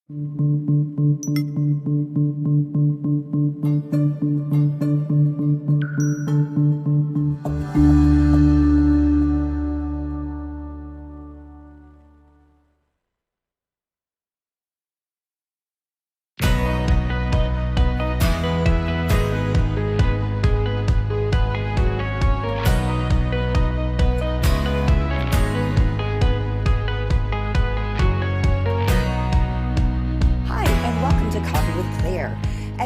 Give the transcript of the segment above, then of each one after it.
As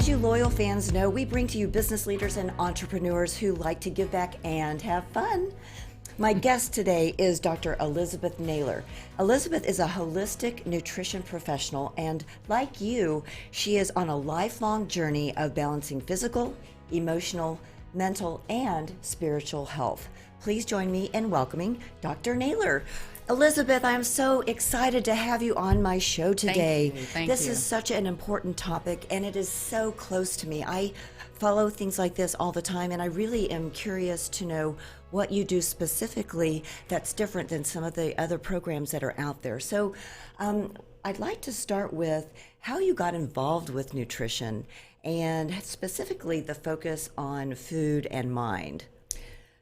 you loyal fans know, we bring to you business leaders and entrepreneurs who like to give back and have fun. My guest today is Dr. Elizabeth Naylor. Elizabeth is a holistic nutrition professional, and like you, she is on a lifelong journey of balancing physical, emotional, mental, and spiritual health. Please join me in welcoming Dr. Naylor. Elizabeth, I'm so excited to have you on my show today. Thank you. This is such an important topic, and it is so close to me. I follow things like this all the time, and I really am curious to know what you do specifically that's different than some of the other programs that are out there. So I'd like to start with how you got involved with nutrition, and specifically the focus on food and mind.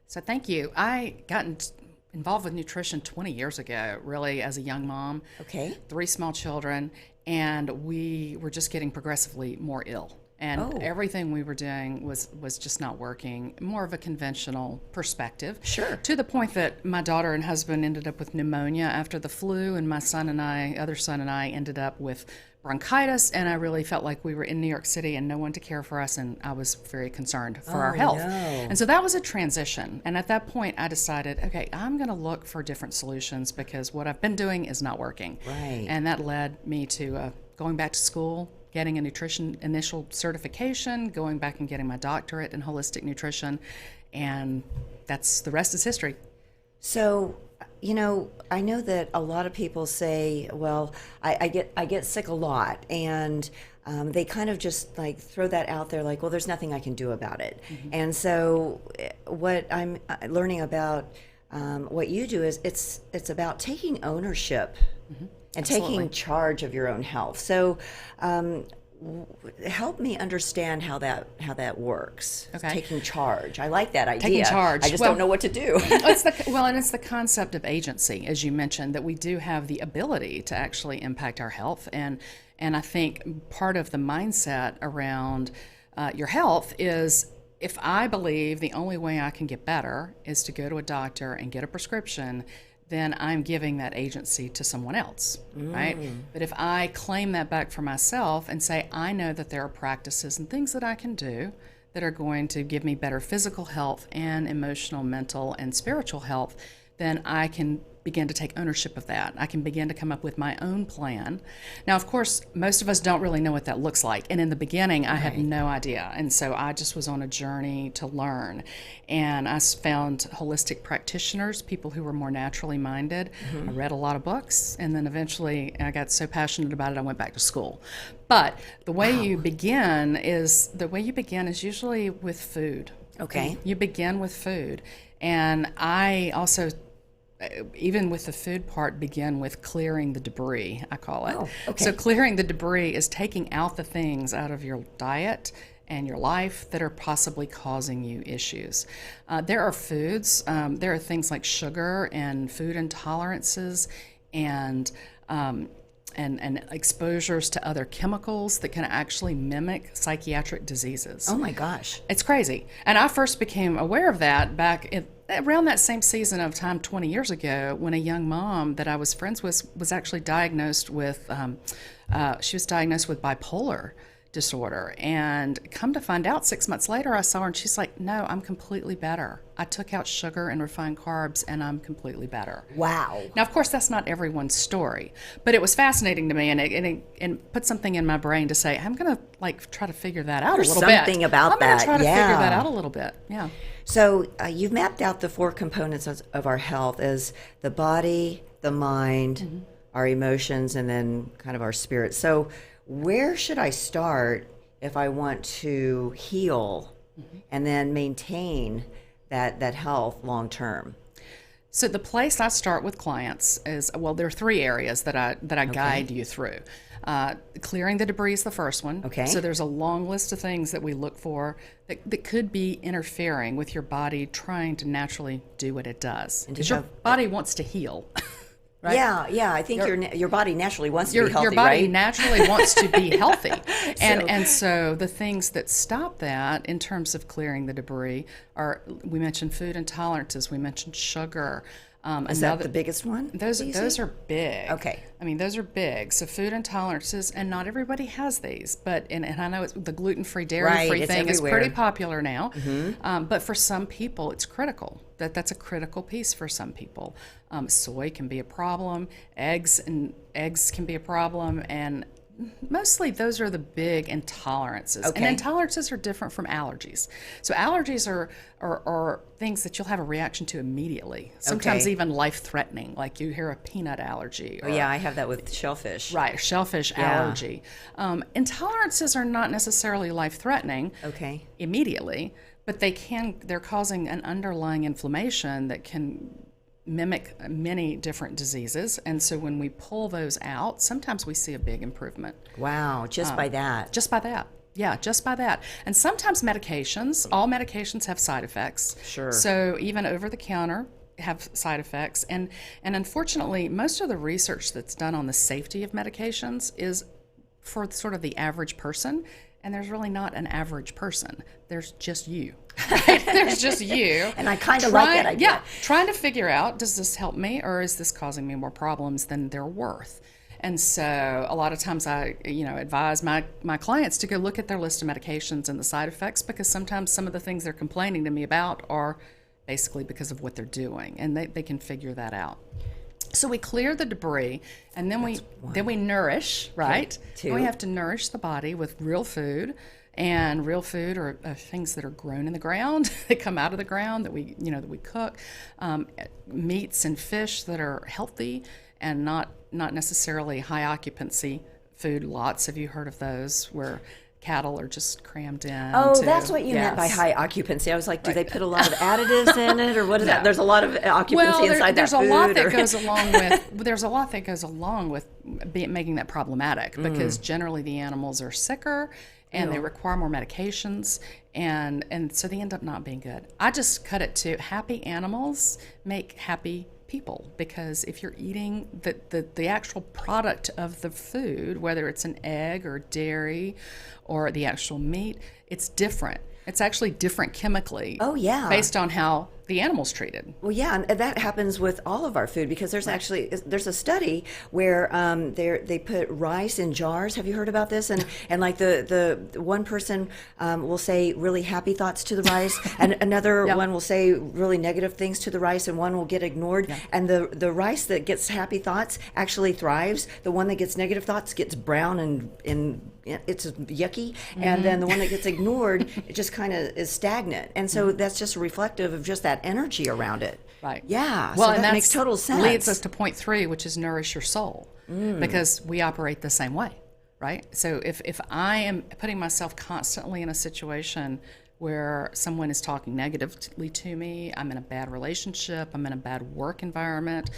So thank you. I got involved with nutrition 20 years ago, really, as a young mom. Okay. 3 small children, and we were just getting progressively more ill. And everything we were doing was just not working, more of a conventional perspective. Sure. To the point that my daughter and husband ended up with pneumonia after the flu, and my other son and I ended up with bronchitis, and I really felt like we were in New York City and no one to care for us, and I was very concerned for our health. No. And so that was a transition. And at that point, I decided, okay, I'm going to look for different solutions because what I've been doing is not working. Right. And that led me to going back to school, getting a nutrition initial certification, going back and getting my doctorate in holistic nutrition, and the rest is history. So, I know that a lot of people say, well, I get sick a lot, and they kind of just like throw that out there like, well, there's nothing I can do about it. Mm-hmm. And so what I'm learning about what you do is it's about taking ownership and taking charge of your own health. So help me understand how that works. Okay. Taking charge. I like that idea. Taking charge. I just don't know what to do. And it's the concept of agency, as you mentioned, that we do have the ability to actually impact our health. And I think part of the mindset around your health is, if I believe the only way I can get better is to go to a doctor and get a prescription, then I'm giving that agency to someone else, right? But if I claim that back for myself and say, I know that there are practices and things that I can do that are going to give me better physical health and emotional, mental, and spiritual health, then I can begin to take ownership of that. I can begin to come up with my own plan. Now, of course, most of us don't really know what that looks like. And in the beginning, I had no idea. And so I just was on a journey to learn. And I found holistic practitioners, people who were more naturally minded. I read a lot of books. And then eventually I got so passionate about it, I went back to school. But the way you begin is usually with food. Okay. You begin with food. And I also, even with the food part, begin with clearing the debris, I call it. Oh, okay. So clearing the debris is taking out the things out of your diet and your life that are possibly causing you issues. There are foods, there are things like sugar and food intolerances and exposures to other chemicals that can actually mimic psychiatric diseases. Oh my gosh. It's crazy. And I first became aware of that back around that same season of time 20 years ago, when a young mom that I was friends with was actually diagnosed with, bipolar disorder. And come to find out, 6 months later, I saw her and she's like, no, I'm completely better. I took out sugar and refined carbs and I'm completely better. Wow. Now, of course, that's not everyone's story, but it was fascinating to me, and it put something in my brain to say, I'm going to try to figure that out a little bit. Something about I'm that. going to try to figure that out a little bit. Yeah. So you've mapped out the 4 components of our health as the body, the mind, our emotions, and then kind of our spirit. So where should I start if I want to heal and then maintain that health long term? So the place I start with clients is, well, there are three areas that I guide you through. Clearing the debris is the first one. Okay. So there's a long list of things that we look for that could be interfering with your body trying to naturally do what it does. Because your body wants to heal. Right? Yeah. I think your body naturally wants to be healthy, your body right? naturally wants to be healthy. And so the things that stop that in terms of clearing the debris are, we mentioned food intolerances, we mentioned sugar. Is that the biggest one? Those are big. Okay. I mean, those are big. So food intolerances, and not everybody has these, but and I know the gluten-free, dairy-free thing is pretty popular now. But for some people, it's critical. That's a critical piece for some people. Soy can be a problem. Eggs can be a problem, and mostly those are the big intolerances. Okay. And intolerances are different from allergies. So allergies are things that you'll have a reaction to immediately, sometimes even life-threatening, like you hear a peanut allergy. Oh, yeah, I have that with shellfish. Right, shellfish allergy. Intolerances are not necessarily life-threatening immediately, but they're causing an underlying inflammation that can mimic many different diseases, and so when we pull those out, sometimes we see a big improvement. Wow, just by that. Just by that. Yeah, just by that. And sometimes medications, all medications have side effects. Sure. So even over the counter have side effects, and unfortunately, most of the research that's done on the safety of medications is for sort of the average person, and there's really not an average person. There's just you. There's just you. And I kind of like that idea. Yeah, trying to figure out, does this help me or is this causing me more problems than they're worth? And so a lot of times I advise my clients to go look at their list of medications and the side effects, because sometimes some of the things they're complaining to me about are basically because of what they're doing, and they can figure that out. So we clear the debris, and then we nourish, right? Two. We have to nourish the body with real food, and real food are things that are grown in the ground, that come out of the ground, that we cook, meats and fish that are healthy and not necessarily high occupancy food lots. Have you heard of those where cattle are just crammed in? Oh, that's what you meant by high occupancy. I was like, do they put a lot of additives in it, or what is that? There's a lot of occupancy inside that food. There's a lot that goes along with. There's a lot that goes along with making that problematic, because generally the animals are sicker and they require more medications, and so they end up not being good. I just cut it to happy animals make happy people, because if you're eating the actual product of the food, whether it's an egg or dairy or the actual meat, it's different. It's actually different chemically. Oh, yeah. Based on how the animal's treated. Well, yeah, and that happens with all of our food, because there's a study where they put rice in jars. Have you heard about this? And like the one person will say really happy thoughts to the rice, and another one will say really negative things to the rice, and one will get ignored. Yeah. And the rice that gets happy thoughts actually thrives. The one that gets negative thoughts gets brown and it's yucky, and then the one that gets ignored, it just kind of is stagnant. And so that's just reflective of just that energy around it. Right. Yeah. Well, so and that makes total sense. Leads us to point 3, which is nourish your soul, because we operate the same way, right? So if I am putting myself constantly in a situation where someone is talking negatively to me, I'm in a bad relationship, I'm in a bad work environment,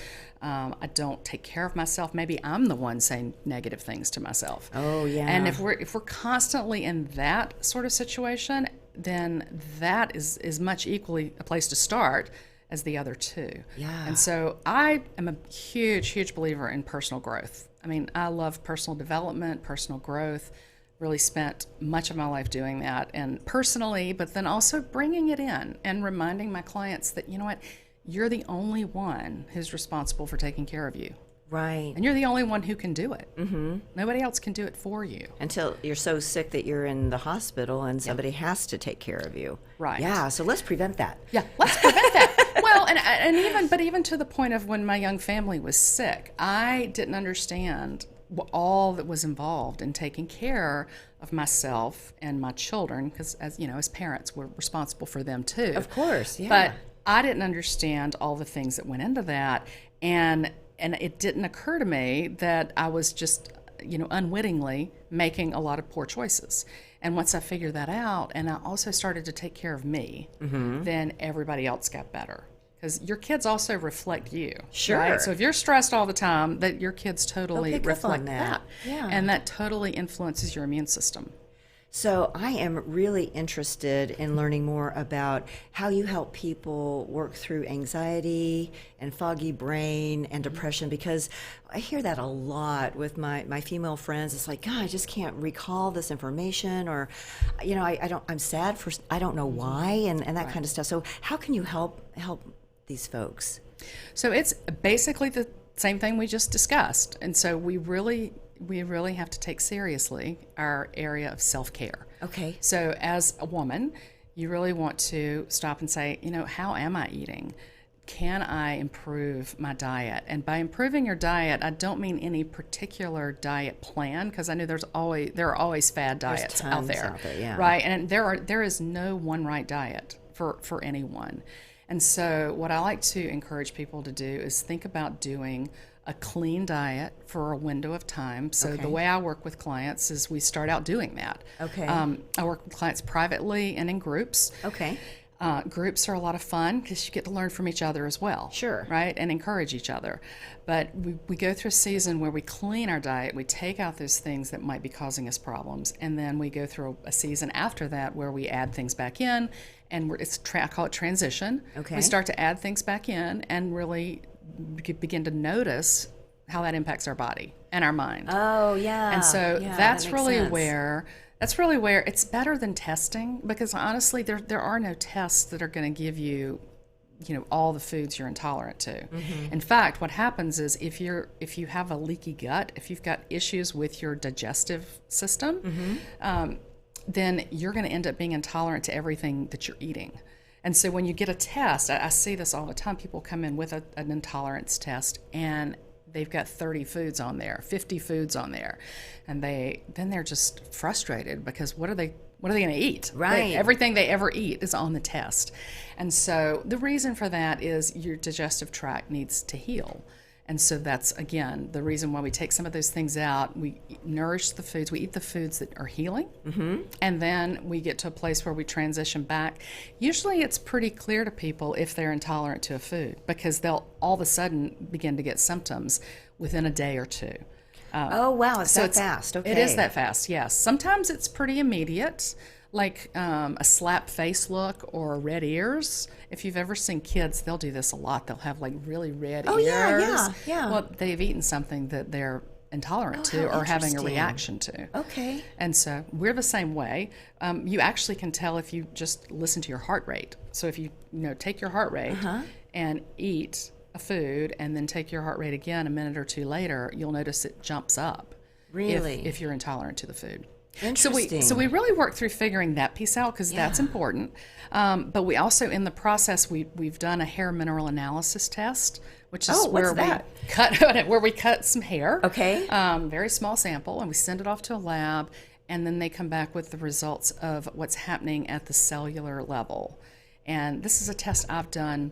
I don't take care of myself, maybe I'm the one saying negative things to myself. Oh, yeah. And if we're constantly in that sort of situation, then that is much equally a place to start as the other two. Yeah. And so I am a huge believer in personal growth. I mean, I love personal development, personal growth. Really spent much of my life doing that, and personally, but then also bringing it in and reminding my clients that, you know what, you're the only one who's responsible for taking care of you. Right. And you're the only one who can do it. Mm-hmm. Nobody else can do it for you. Until you're so sick that you're in the hospital and somebody has to take care of you. Right. Yeah, so let's prevent that. Yeah, let's prevent that. Well, and even to the point of when my young family was sick, I didn't understand all that was involved in taking care of myself and my children, because as parents, we're responsible for them too. Of course, yeah. But I didn't understand all the things that went into that, and it didn't occur to me that I was just unwittingly making a lot of poor choices. And once I figured that out, and I also started to take care of me, then everybody else got better. because your kids also reflect you. Sure. Right? So if you're stressed all the time, that your kids totally pick up reflect on that. Yeah. And that totally influences your immune system. So I am really interested in learning more about how you help people work through anxiety and foggy brain and depression, because I hear that a lot with my female friends. It's like, God, I just can't recall this information, or, I'm sad for, I don't know why, and that kind of stuff. So how can you help these folks? So it's basically the same thing we just discussed. And so we really have to take seriously our area of self-care. Okay. So as a woman, you really want to stop and say, how am I eating? Can I improve my diet? And by improving your diet, I don't mean any particular diet plan, because I know there are always fad diets out there, yeah. right? And there is no one right diet for anyone. And so what I like to encourage people to do is think about doing a clean diet for a window of time. So the way I work with clients is we start out doing that. Okay. I work with clients privately and in groups. Okay. Groups are a lot of fun because you get to learn from each other as well. Sure. Right? And encourage each other. But we go through a season where we clean our diet, we take out those things that might be causing us problems, and then we go through a season after that where we add things back in, and I call it transition. Okay. We start to add things back in and really begin to notice how that impacts our body and our mind. Oh, yeah. And so yeah, that's that makes really sense. where it's better than testing, because honestly there are no tests that are going to give you all the foods you're intolerant to. Mm-hmm. In fact, what happens is if you have a leaky gut, if you've got issues with your digestive system, then you're going to end up being intolerant to everything that you're eating. And so when you get a test, I see this all the time. People come in with an intolerance test, and they've got 30 foods on there, 50 foods on there, and they're just frustrated because what are they going to eat? Right. Everything they ever eat is on the test. And so the reason for that is your digestive tract needs to heal. And so that's, again, the reason why we take some of those things out. We nourish the foods. We eat the foods that are healing. Mm-hmm. And then we get to a place where we transition back. Usually it's pretty clear to people if they're intolerant to a food, because they'll all of a sudden begin to get symptoms within a day or two. Oh, wow. It's that fast. Okay. It is that fast, yes. Sometimes it's pretty immediate, like a slap face look or red ears. If you've ever seen kids, they'll do this a lot. They'll have like really red ears. Yeah. Well, they've eaten something that they're intolerant to or having a reaction to. Okay. And so we're the same way. You actually can tell if you just listen to your heart rate. So if you take your heart rate and eat a food and then take your heart rate again a minute or two later, you'll notice it jumps up. Really? If you're intolerant to the food. Interesting. So we really work through figuring that piece out, because that's important. But we also, in the process, we've done a hair mineral analysis test, which is where we cut some hair. Okay. Very small sample, and we send it off to a lab, and then they come back with the results of what's happening at the cellular level. And this is a test I've done,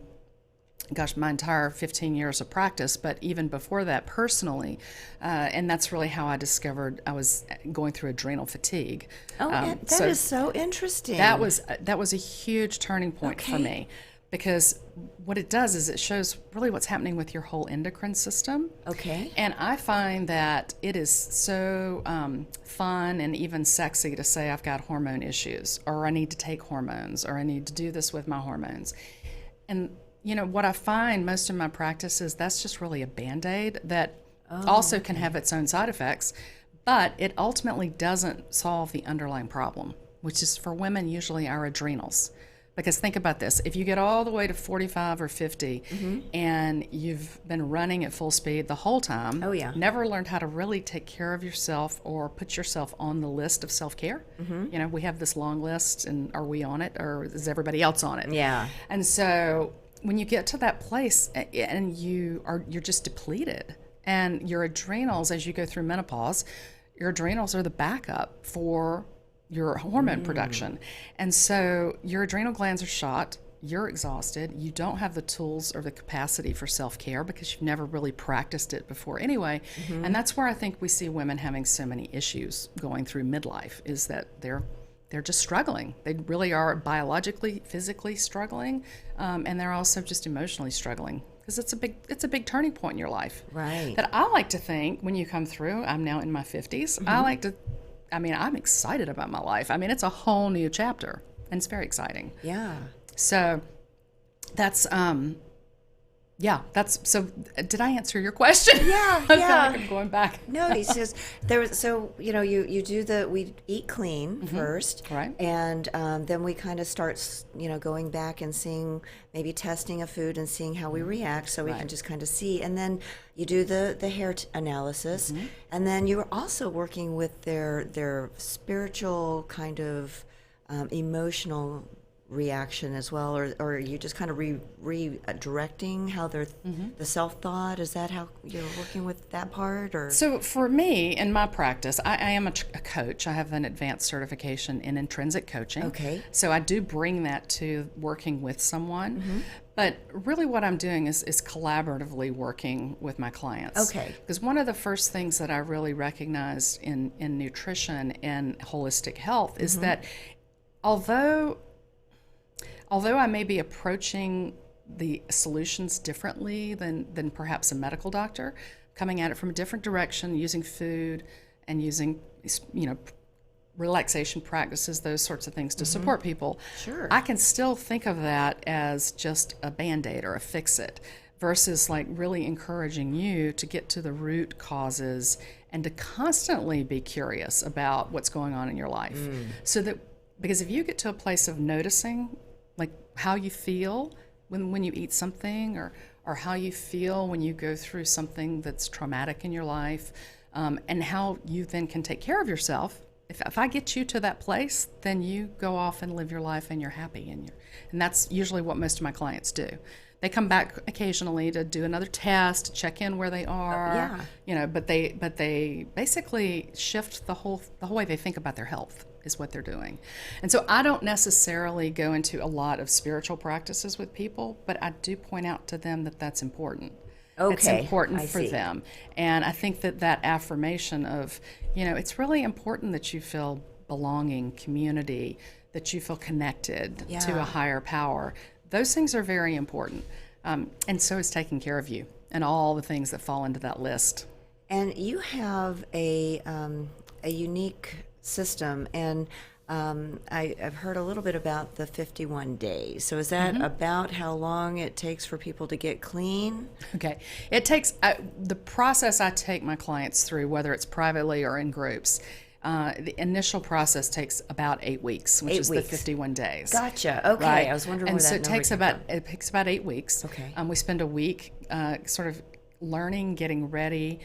my entire 15 years of practice, but even before that personally. And that's really how I discovered I was going through adrenal fatigue. Oh, that is so interesting. That was a huge turning point for me, because what it does is it shows really what's happening with your whole endocrine system. Okay. And I find that it is so fun and even sexy to say I've got hormone issues, or I need to take hormones, or I need to do this with my hormones. And what I find most of my practice is that's just really a Band-Aid that also can have its own side effects, but it ultimately doesn't solve the underlying problem, which is for women usually our adrenals. Because think about this, if you get all the way to 45 or 50 and you've been running at full speed the whole time, never learned how to really take care of yourself or put yourself on the list of self-care. We have this long list, and are we on it, or is everybody else on it? Yeah. And so when you get to that place and you're just depleted, and your adrenals, as you go through menopause, your adrenals are the backup for your hormone production. And so your adrenal glands are shot, you're exhausted, you don't have the tools or the capacity for self-care because you've never really practiced it before anyway. And that's where I think we see women having so many issues going through midlife, is that they're they're just struggling. They really are biologically, physically struggling, and they're also just emotionally struggling, because it's a big turning point in your life. Right. That I like to think when you come through. I'm now in my 50s. I'm excited about my life. I mean, it's a whole new chapter, and it's very exciting. Yeah. So that's so. Did I answer your question? Yeah, I feel yeah. like I'm going back. No, he says you do we eat clean first, Right. And then we kind of start going back and seeing, maybe testing a food and seeing how we react, so we can just kind of see, and then you do the hair analysis, and then you're also working with their spiritual kind of emotional reaction as well, or are you just kind of redirecting how they're the self-thought? Is that how you're working with that part? Or So for me, in my practice, I am a coach. I have an advanced certification in intrinsic coaching. Okay. So I do bring that to working with someone. But really what I'm doing is collaboratively working with my clients. Okay. Because one of the first things that I really recognized in nutrition and holistic health is that although I may be approaching the solutions differently than perhaps a medical doctor, coming at it from a different direction, using food and using, relaxation practices, those sorts of things to support people, Sure. I can still think of that as just a Band-Aid or a fix-it, versus like really encouraging you to get to the root causes and to constantly be curious about what's going on in your life. So that, because if you get to a place of noticing like how you feel when you eat something, or how you feel when you go through something that's traumatic in your life, and how you then can take care of yourself. If I get you to that place, then you go off and live your life and you're happy, and that's usually what most of my clients do. They come back occasionally to do another test, to check in where they are. But they basically shift the whole way they think about their health is what they're doing. And so I don't necessarily go into a lot of spiritual practices with people, but I do point out to them that that's important. Okay, It's important I for see. them. And I think that affirmation of, it's really important that you feel belonging, community, that you feel connected to Yeah. a higher power. Those things are very important. And so is taking care of you and all the things that fall into that list. And you have a unique system, and I've heard a little bit about the 51 days. So is that about how long it takes for people to get clean? Okay. It takes the process I take my clients through, whether it's privately or in groups. The initial process takes about 8 weeks, which 8 is weeks. the 51 days. Gotcha. Okay. Right. I was wondering And where so that number came from. it takes about 8 weeks. Okay. We spend a week sort of learning, getting ready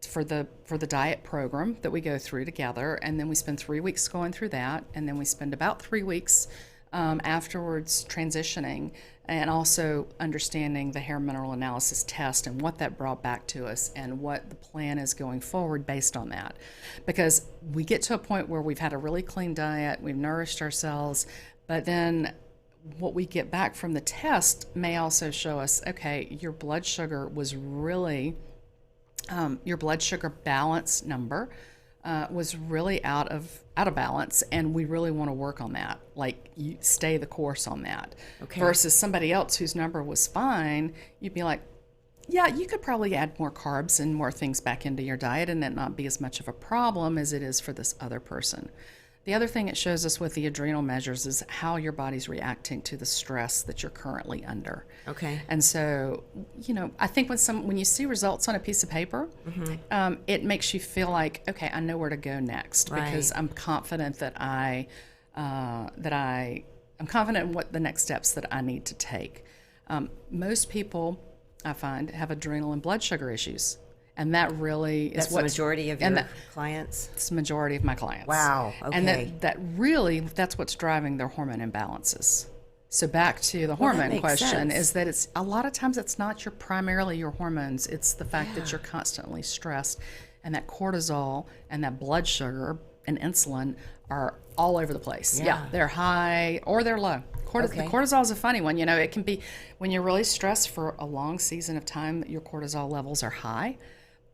for the diet program that we go through together, and then we spend 3 weeks going through that, and then we spend about 3 weeks afterwards transitioning, and also understanding the hair mineral analysis test and what that brought back to us and what the plan is going forward based on that. Because we get to a point where we've had a really clean diet, we've nourished ourselves, but then what we get back from the test may also show us, okay, your blood sugar was really, your blood sugar balance number was really out of balance, and we really want to work on that. Like, you stay the course on that. Okay. Versus somebody else whose number was fine, you'd be like, yeah, you could probably add more carbs and more things back into your diet, and it not be as much of a problem as it is for this other person. The other thing it shows us with the adrenal measures is how your body's reacting to the stress that you're currently under. Okay. And so, I think when you see results on a piece of paper, it makes you feel like, okay, I know where to go next, because Right. I'm confident I'm confident in what the next steps that I need to take. Most people, I find, have adrenal and blood sugar issues. And that really is That's the majority of your clients? It's the majority of my clients. Wow, And okay. that's what's driving their hormone imbalances. So back to the hormone makes question, sense. is that it's a lot of times it's not primarily your hormones. It's the fact that you're constantly stressed, and that cortisol and that blood sugar and insulin are all over the place. Yeah. They're high or they're low. Okay. The cortisol is a funny one. It can be when you're really stressed for a long season of time, your cortisol levels are high.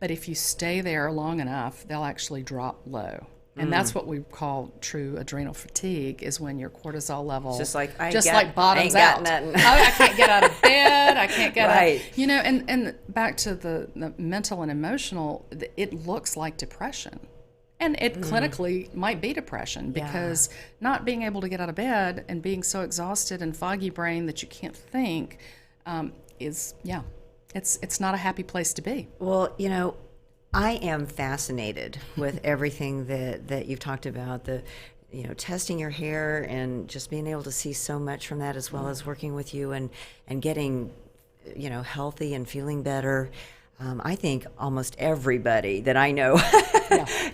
But if you stay there long enough, they'll actually drop low. And that's what we call true adrenal fatigue, is when your cortisol level Just like, bottoms ain't out. got nothing. I can't get out of bed. I can't get Right. out. You know, and back to the mental and emotional, it looks like depression. And it clinically might be depression, because not being able to get out of bed and being so exhausted and foggy brain that you can't think it's not a happy place to be. Well, you know, I am fascinated with everything that you've talked about, testing your hair and just being able to see so much from that, as well as working with you and getting, healthy and feeling better. I think almost everybody that I know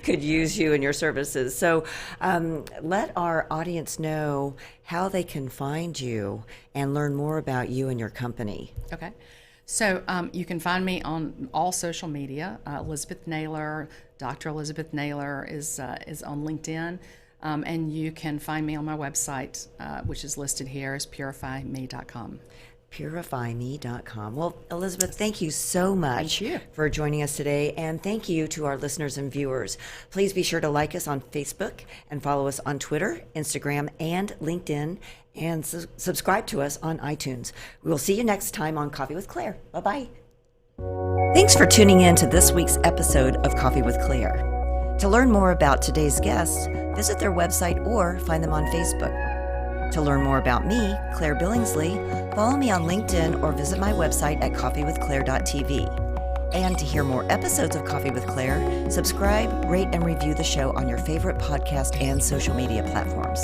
could use you and your services. So let our audience know how they can find you and learn more about you and your company. Okay. So you can find me on all social media. Elizabeth Naylor, Dr. Elizabeth Naylor is on LinkedIn. And you can find me on my website, which is listed here as purifyme.com. purifyme.com. Well, Elizabeth, thank you so much for joining us today, and thank you to our listeners and viewers. Please be sure to like us on Facebook and follow us on Twitter, Instagram, and LinkedIn, and subscribe to us on iTunes. We will see you next time on Coffee with Claire. Bye-bye. Thanks for tuning in to this week's episode of Coffee with Claire. To learn more about today's guests, visit their website or find them on Facebook. To learn more about me, Claire Billingsley, follow me on LinkedIn or visit my website at coffeewithclaire.tv. And to hear more episodes of Coffee with Claire, subscribe, rate, and review the show on your favorite podcast and social media platforms.